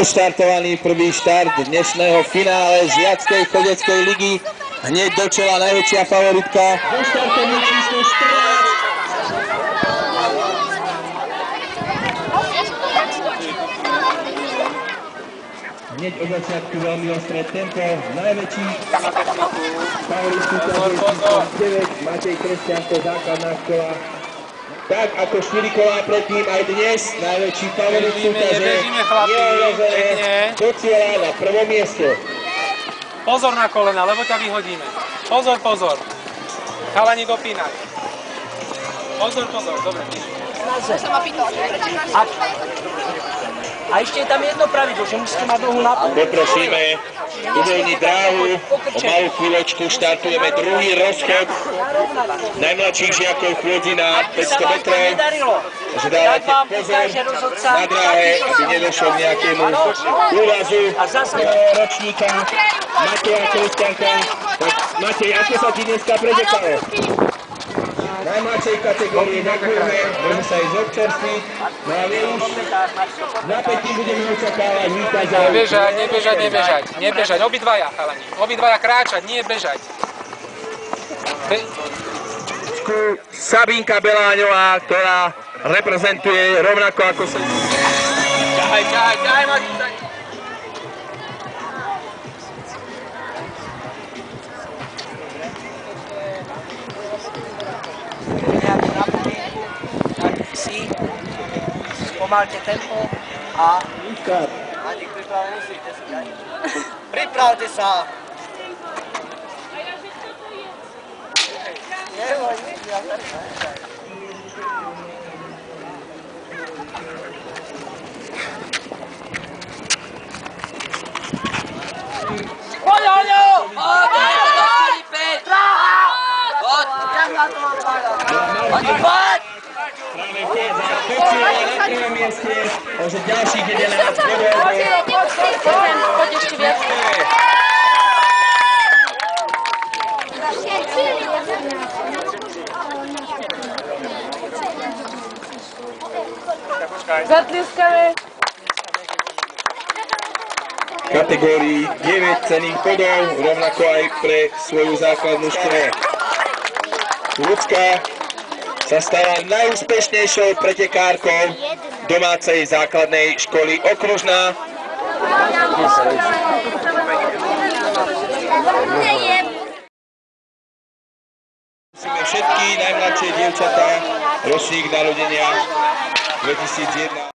Odštartovaný prvý štart dnešného finále Žiackej chodeckej ligy. Hneď do čela najväčšia favoritka. Odštartovný číslo 14. Hneď od začiatku veľmi ostré tempo. Najväčší favorit súťaže číslo 9. Matej Kresťanko, základná škola. Tak ako 4 kolá predtým, aj dnes najväčší favorit súťaže neohrozené do cieľa na prvom mieste. Pozor na kolena, lebo ťa vyhodíme. Pozor, pozor. Chalani dopínať. Pozor, pozor, dobre. A ešte je tam jedno pravidlo, že musíte mať nohu na pol. Poprosíme uvoľniť dráhu, o malú chvíľočku štartujeme druhý rozchod najmladších žiakov chôdzi na 500 metrov. Takže dávate pozor na dráhe, aby nedošlo k nejakému úrazu ročníka Mateja Kresťanka. Tak Matej, ako sa ti dneska predekalo? Najmladšej kategórie ďakujeme, môžeme sa ísť občerstviť, no a my už napätím budeme očakávať víťaza. Nebežať, obidvaja chalani, obidvaja kráčať, nie bežať. Sabinka Beláňová, ktorá reprezentuje rovnako ako sa... Ťahaj, Matej! Spomalte tempo a... Pripravte sa! Na prvom mieste, už ďalších 11 bodov. Poď ešte viac. Zatlieskame. V kategórii 9 cenných bodov, rovnako aj pre svoju základnú školu. Ľudská sa stala najúspešnejšou pretekárkou domácej základnej školy Okružná. Musíme všetky najmladšie dievčatá, ročník narodenia 2001.